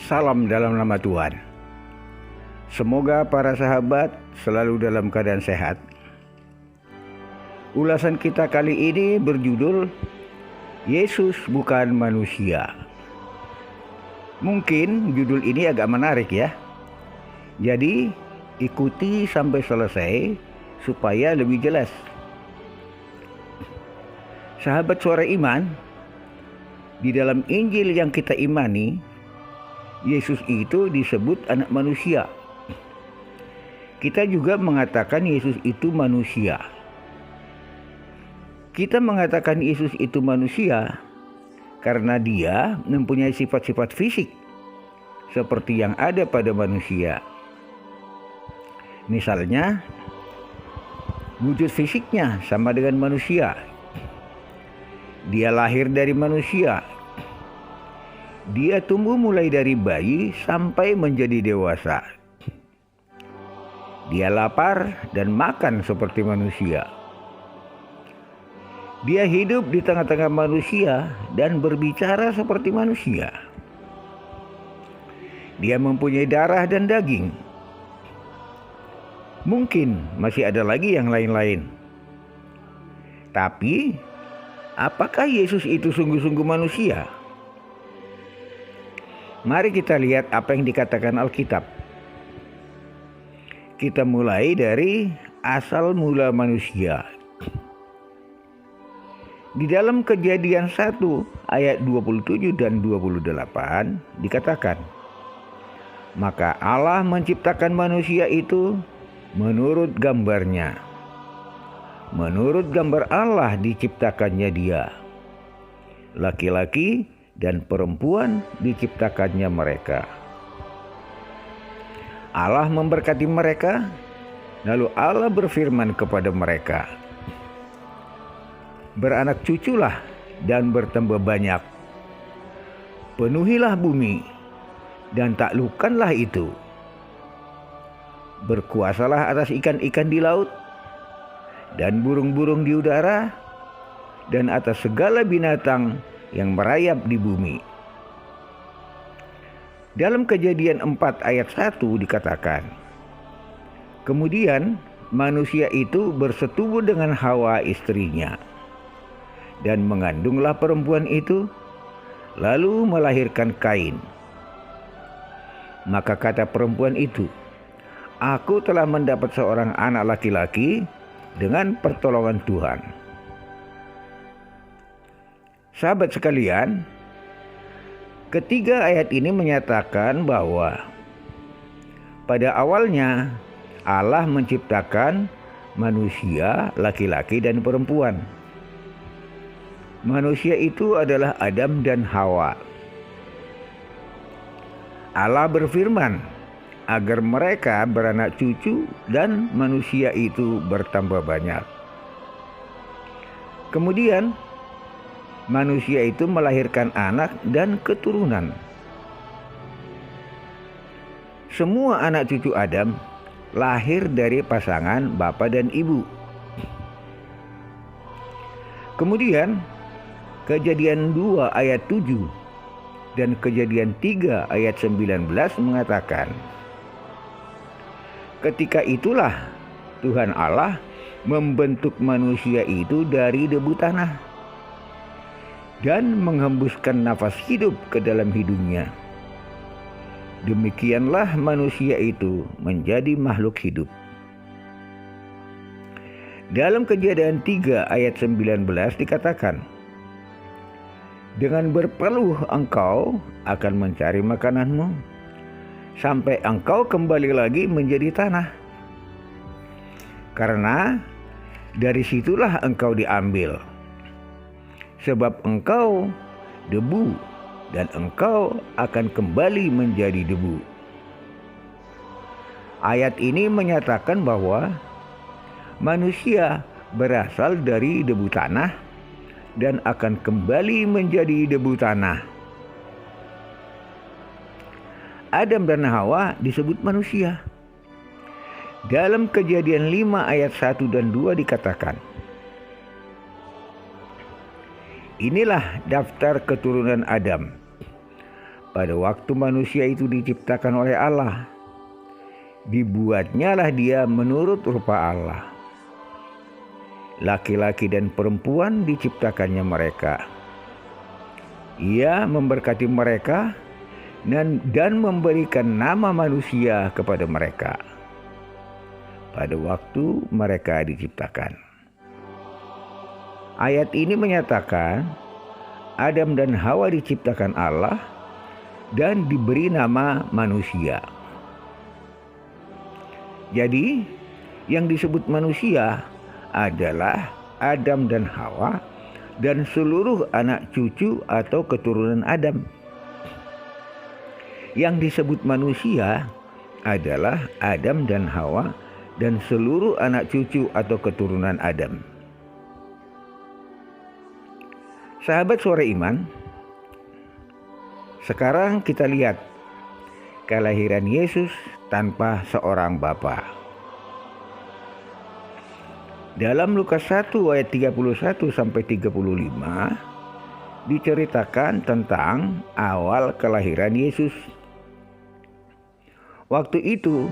Salam dalam nama Tuhan. Semoga para sahabat selalu dalam keadaan sehat. Ulasan kita kali ini berjudul Yesus bukan manusia. Mungkin judul ini agak menarik ya. Jadi ikuti sampai selesai supaya lebih jelas. Sahabat Suara Iman, di dalam Injil yang kita imani, Yesus itu disebut anak manusia. Kita juga mengatakan Yesus itu manusia. Kita mengatakan Yesus itu manusia karena dia mempunyai sifat-sifat fisik seperti yang ada pada manusia. Misalnya, wujud fisiknya sama dengan manusia. Dia lahir dari manusia. Dia tumbuh mulai dari bayi sampai menjadi dewasa. Dia lapar dan makan seperti manusia. Dia hidup di tengah-tengah manusia dan berbicara seperti manusia. Dia mempunyai darah dan daging. Mungkin masih ada lagi yang lain-lain. Tapi, apakah Yesus itu sungguh-sungguh manusia? Mari kita lihat apa yang dikatakan Alkitab. Kita mulai dari asal mula manusia. Di dalam Kejadian 1 ayat 27 dan 28 dikatakan, maka Allah menciptakan manusia itu menurut gambarnya. Menurut gambar Allah diciptakannya dia. Laki-laki dan perempuan diciptakannya mereka. Allah memberkati mereka, lalu Allah berfirman kepada mereka, beranak cuculah dan bertambah banyak. Penuhilah bumi dan taklukkanlah itu. Berkuasalah atas ikan-ikan di laut dan burung-burung di udara dan atas segala binatang yang merayap di bumi. Dalam Kejadian 4 ayat 1 dikatakan, kemudian manusia itu bersetubuh dengan Hawa istrinya, dan mengandunglah perempuan itu, lalu melahirkan Kain. Maka kata perempuan itu, aku telah mendapat seorang anak laki-laki dengan pertolongan Tuhan. Sahabat sekalian, ketiga ayat ini menyatakan bahwa pada awalnya Allah menciptakan manusia laki-laki dan perempuan. Manusia itu adalah Adam dan Hawa. Allah berfirman agar mereka beranak cucu dan manusia itu bertambah banyak. Kemudian manusia itu melahirkan anak dan keturunan. Semua anak cucu Adam lahir dari pasangan bapa dan ibu. Kemudian Kejadian 2 ayat 7 dan Kejadian 3 ayat 19 mengatakan, ketika itulah Tuhan Allah membentuk manusia itu dari debu tanah dan menghembuskan nafas hidup ke dalam hidungnya. Demikianlah manusia itu menjadi makhluk hidup. Dalam Kejadian 3 ayat 19 dikatakan, dengan berpeluh engkau akan mencari makananmu, sampai engkau kembali lagi menjadi tanah. Karena dari situlah engkau diambil. Sebab engkau debu dan engkau akan kembali menjadi debu. Ayat ini menyatakan bahwa manusia berasal dari debu tanah dan akan kembali menjadi debu tanah. Adam dan Hawa disebut manusia. Dalam Kejadian 5 ayat 1 dan 2 dikatakan, inilah daftar keturunan Adam. pada waktu manusia itu diciptakan oleh Allah, dibuatnyalah dia menurut rupa Allah. Laki-laki dan perempuan diciptakannya mereka. Ia memberkati mereka dan memberikan nama manusia kepada mereka pada waktu mereka diciptakan. Ayat ini menyatakan Adam dan Hawa diciptakan Allah dan diberi nama manusia. Jadi, yang disebut manusia adalah Adam dan Hawa dan seluruh anak cucu atau keturunan Adam. Yang disebut manusia adalah Adam dan Hawa dan seluruh anak cucu atau keturunan Adam. Sahabat Suara Iman, sekarang kita lihat kelahiran Yesus tanpa seorang bapa. Dalam Lukas 1 ayat 31 sampai 35 diceritakan tentang awal kelahiran Yesus. Waktu itu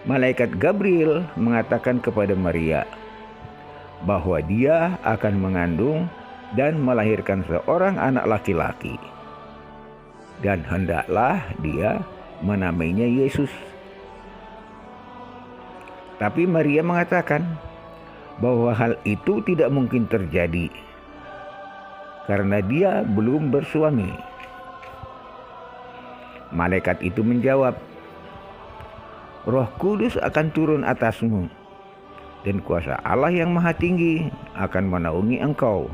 malaikat Gabriel mengatakan kepada Maria bahwa dia akan mengandung dan melahirkan seorang anak laki-laki, dan hendaklah dia menamainya Yesus. Tapi Maria mengatakan bahwa hal itu tidak mungkin terjadi karena dia belum bersuami. Malaikat itu menjawab, Roh Kudus akan turun atasmu, dan kuasa Allah yang Maha Tinggi akan menaungi engkau.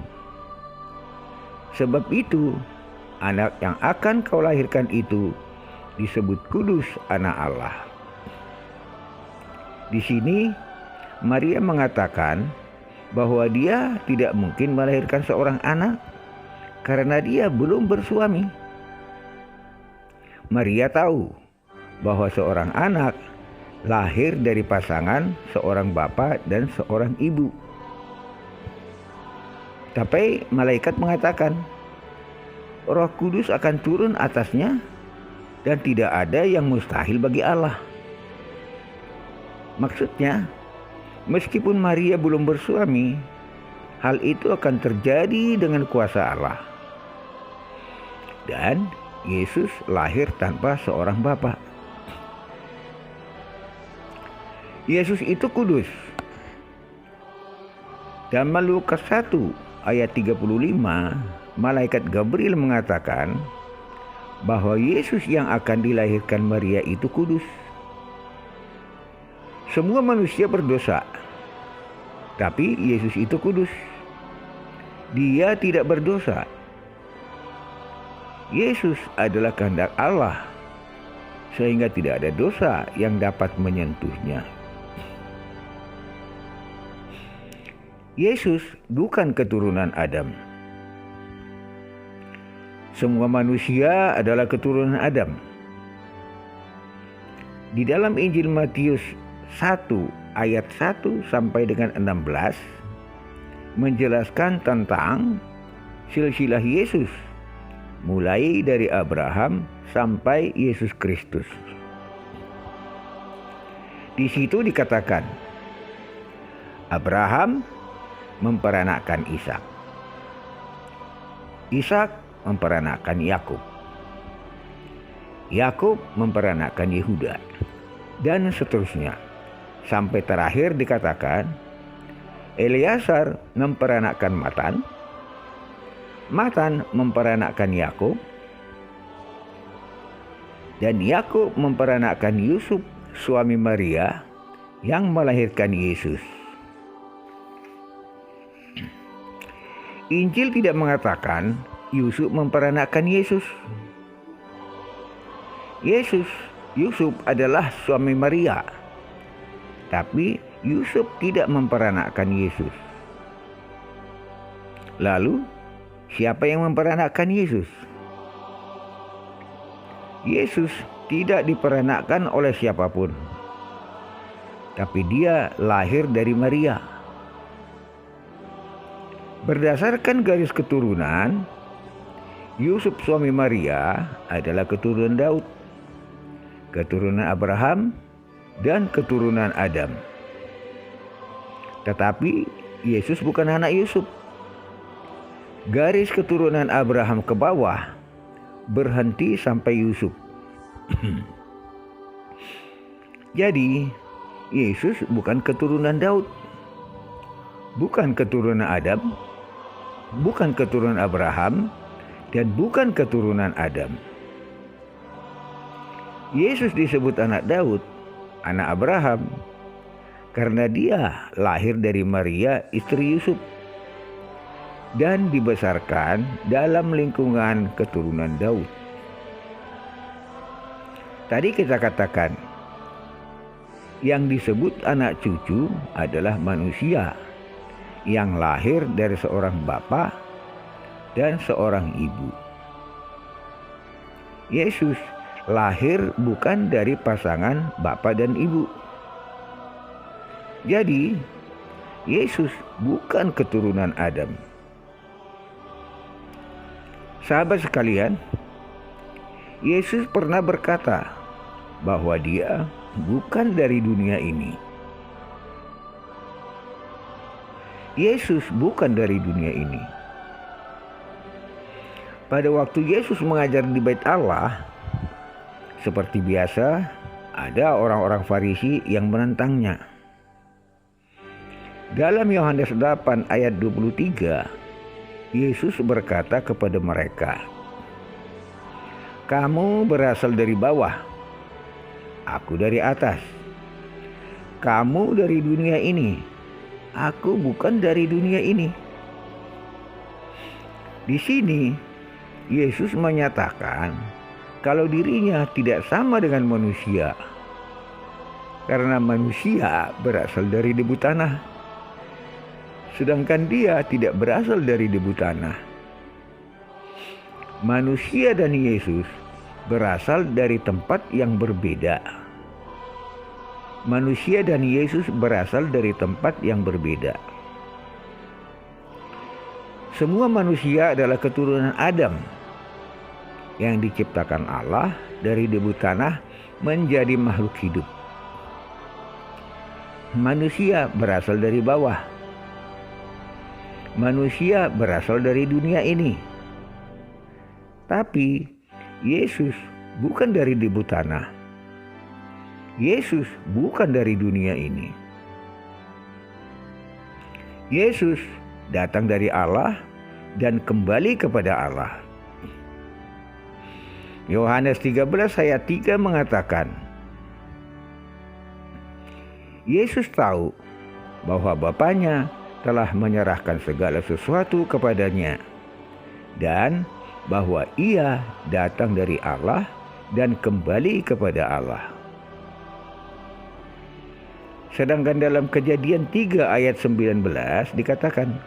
Sebab itu, anak yang akan kau lahirkan itu disebut kudus, anak Allah. Di sini, Maria mengatakan bahwa dia tidak mungkin melahirkan seorang anak karena dia belum bersuami. Maria tahu bahwa seorang anak lahir dari pasangan seorang bapak dan seorang ibu. Tapi malaikat mengatakan, Roh Kudus akan turun atasnya dan tidak ada yang mustahil bagi Allah. Maksudnya, meskipun Maria belum bersuami, hal itu akan terjadi dengan kuasa Allah. Dan Yesus lahir tanpa seorang bapa. Yesus itu kudus. Dalam Lukas 1 ayat 35, malaikat Gabriel mengatakan bahwa Yesus yang akan dilahirkan Maria itu kudus. Semua manusia berdosa, tapi Yesus itu kudus. Dia tidak berdosa. Yesus adalah kehendak Allah, sehingga tidak ada dosa yang dapat menyentuhnya. Yesus bukan keturunan Adam. Semua manusia adalah keturunan Adam. Di dalam Injil Matius 1 ayat 1 sampai dengan 16 menjelaskan tentang silsilah Yesus mulai dari Abraham sampai Yesus Kristus. Di situ dikatakan Abraham memperanakkan Ishak. Ishak memperanakkan Yakub. Yakub memperanakkan Yehuda, dan seterusnya. Sampai terakhir dikatakan Eleazar memperanakkan Matan. Matan memperanakkan Yakub, dan Yakub memperanakkan Yusuf, suami Maria, yang melahirkan Yesus. Injil tidak mengatakan Yusuf memperanakkan Yesus. Yusuf adalah suami Maria, tapi Yusuf tidak memperanakkan Yesus. Lalu, siapa yang memperanakkan Yesus? Yesus tidak diperanakkan oleh siapapun, tapi dia lahir dari Maria. Berdasarkan garis keturunan, Yusuf suami Maria adalah keturunan Daud, keturunan Abraham, dan keturunan Adam. Tetapi Yesus bukan anak Yusuf. Garis keturunan Abraham ke bawah berhenti sampai Yusuf. Jadi Yesus bukan keturunan Daud, bukan keturunan Adam, bukan keturunan Abraham, dan bukan keturunan Adam. Yesus disebut anak Daud, anak Abraham, karena dia lahir dari Maria, istri Yusuf, dan dibesarkan dalam lingkungan keturunan Daud. Tadi kita katakan, yang disebut anak cucu adalah manusia yang lahir dari seorang bapa dan seorang ibu. Yesus lahir bukan dari pasangan bapa dan ibu. Jadi, Yesus bukan keturunan Adam. Sahabat sekalian, Yesus pernah berkata bahwa dia bukan dari dunia ini. Yesus bukan dari dunia ini. Pada waktu Yesus mengajar di Bait Allah, seperti biasa, ada orang-orang Farisi yang menentangnya. Dalam Yohanes 8 ayat 23, Yesus berkata kepada mereka, "Kamu berasal dari bawah, aku dari atas. Kamu dari dunia ini, aku bukan dari dunia ini." Di sini, Yesus menyatakan kalau dirinya tidak sama dengan manusia, karena manusia berasal dari debu tanah, sedangkan dia tidak berasal dari debu tanah. Manusia dan Yesus berasal dari tempat yang berbeda. Manusia dan Yesus berasal dari tempat yang berbeda. Semua manusia adalah keturunan Adam yang diciptakan Allah dari debu tanah menjadi makhluk hidup. Manusia berasal dari bawah. Manusia berasal dari dunia ini. Tapi Yesus bukan dari debu tanah. Yesus bukan dari dunia ini. Yesus datang dari Allah dan kembali kepada Allah. Yohanes 13 ayat 3 mengatakan, Yesus tahu bahwa Bapanya telah menyerahkan segala sesuatu kepadanya, dan bahwa ia datang dari Allah dan kembali kepada Allah. Sedangkan dalam Kejadian 3 ayat 19 dikatakan,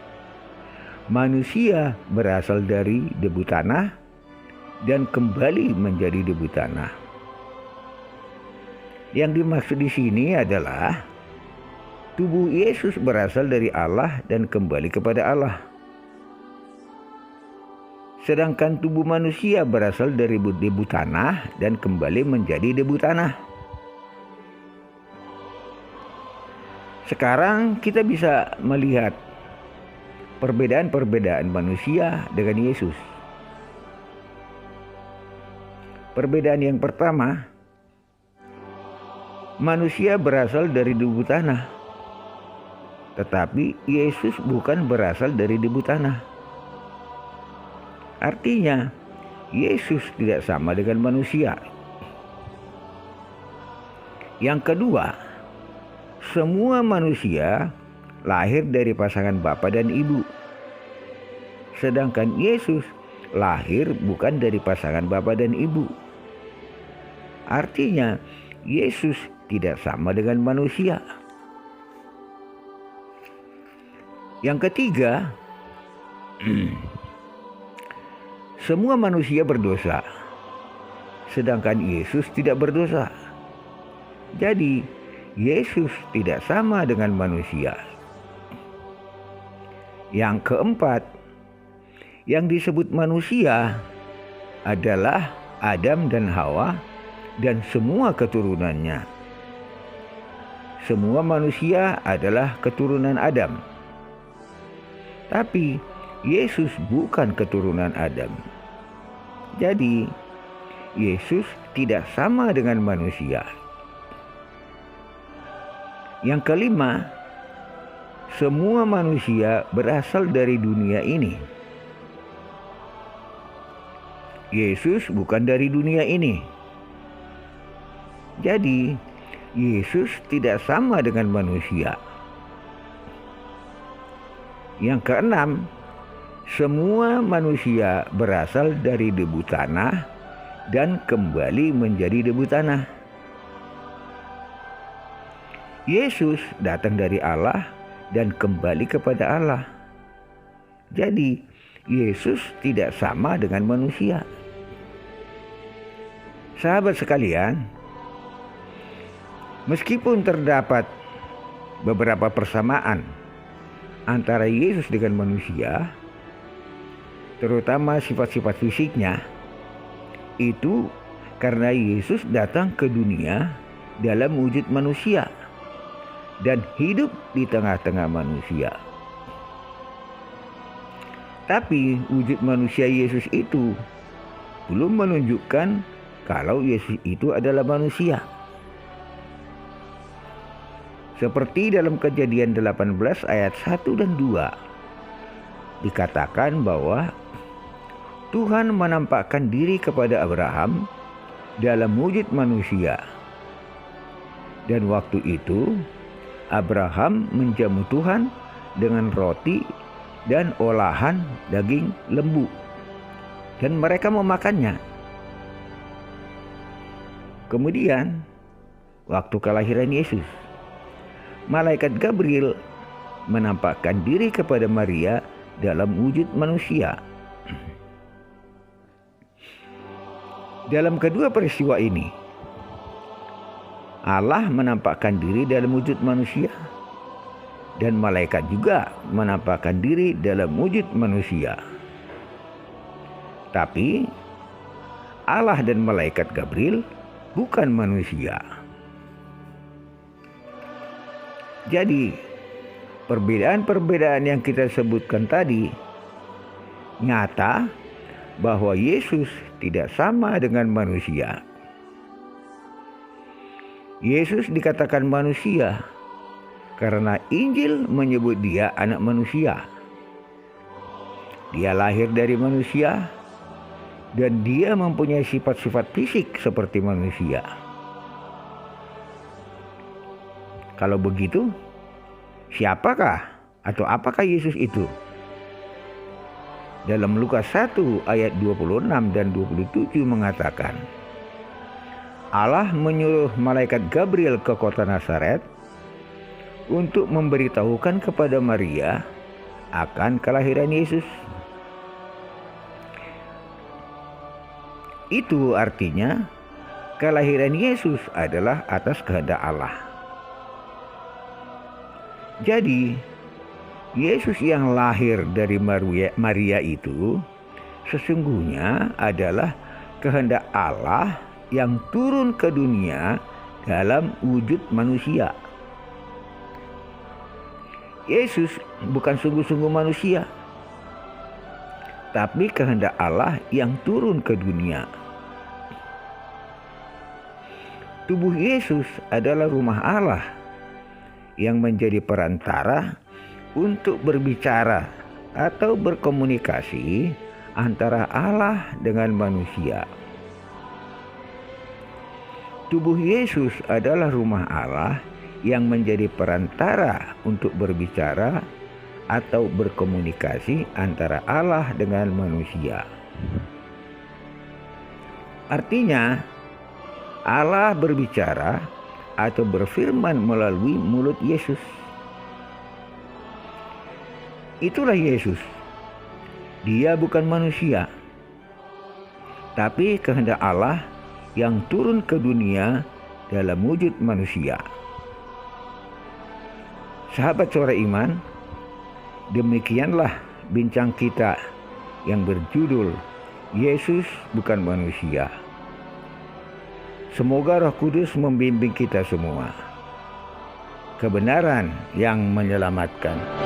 manusia berasal dari debu tanah dan kembali menjadi debu tanah. Yang dimaksud di sini adalah tubuh Yesus berasal dari Allah dan kembali kepada Allah. Sedangkan tubuh manusia berasal dari debu tanah dan kembali menjadi debu tanah. Sekarang kita bisa melihat perbedaan-perbedaan manusia dengan Yesus. Perbedaan yang pertama, manusia berasal dari debu tanah, tetapi Yesus bukan berasal dari debu tanah. Artinya, Yesus tidak sama dengan manusia. Yang kedua, semua manusia lahir dari pasangan bapa dan ibu. Sedangkan Yesus lahir bukan dari pasangan bapa dan ibu. Artinya, Yesus tidak sama dengan manusia. Yang ketiga, semua manusia berdosa, sedangkan Yesus tidak berdosa. Jadi, Yesus tidak sama dengan manusia. Yang keempat, yang disebut manusia adalah Adam dan Hawa dan semua keturunannya. Semua manusia adalah keturunan Adam. Tapi Yesus bukan keturunan Adam. Jadi Yesus tidak sama dengan manusia. Yang kelima, semua manusia berasal dari dunia ini. Yesus bukan dari dunia ini. Jadi Yesus tidak sama dengan manusia. Yang keenam, semua manusia berasal dari debu tanah dan kembali menjadi debu tanah. Yesus datang dari Allah dan kembali kepada Allah. Jadi Yesus tidak sama dengan manusia. Sahabat sekalian, meskipun terdapat beberapa persamaan antara Yesus dengan manusia, terutama sifat-sifat fisiknya, itu karena Yesus datang ke dunia dalam wujud manusia dan hidup di tengah-tengah manusia. Tapi wujud manusia Yesus itu belum menunjukkan kalau Yesus itu adalah manusia. Seperti dalam Kejadian 18 ayat 1 dan 2 dikatakan bahwa Tuhan menampakkan diri kepada Abraham dalam wujud manusia. Dan waktu itu Abraham menjamu Tuhan dengan roti dan olahan daging lembu, dan mereka memakannya. Kemudian waktu kelahiran Yesus, malaikat Gabriel menampakkan diri kepada Maria dalam wujud manusia. Dalam kedua peristiwa ini, Allah menampakkan diri dalam wujud manusia dan malaikat juga menampakkan diri dalam wujud manusia. Tapi Allah dan malaikat Gabriel bukan manusia. Jadi perbedaan-perbedaan yang kita sebutkan tadi nyata bahwa Yesus tidak sama dengan manusia. Yesus dikatakan manusia karena Injil menyebut dia anak manusia. Dia lahir dari manusia dan dia mempunyai sifat-sifat fisik seperti manusia. Kalau begitu, siapakah atau apakah Yesus itu? Dalam Lukas 1 ayat 26 dan 27 mengatakan, Allah menyuruh malaikat Gabriel ke kota Nazaret untuk memberitahukan kepada Maria akan kelahiran Yesus. Itu artinya kelahiran Yesus adalah atas kehendak Allah. Jadi Yesus yang lahir dari Maria itu sesungguhnya adalah kehendak Allah yang turun ke dunia dalam wujud manusia. Yesus bukan sungguh-sungguh manusia, tapi kehendak Allah yang turun ke dunia. Tubuh Yesus adalah rumah Allah yang menjadi perantara untuk berbicara atau berkomunikasi antara Allah dengan manusia. Tubuh Yesus adalah rumah Allah yang menjadi perantara untuk berbicara atau berkomunikasi antara Allah dengan manusia. Artinya, Allah berbicara atau berfirman melalui mulut Yesus. Itulah Yesus. Dia bukan manusia, tapi kehendak Allah yang turun ke dunia dalam wujud manusia. Sahabat Suara Iman, demikianlah bincang kita yang berjudul Yesus bukan manusia. Semoga Roh Kudus membimbing kita semua. Kebenaran yang menyelamatkan.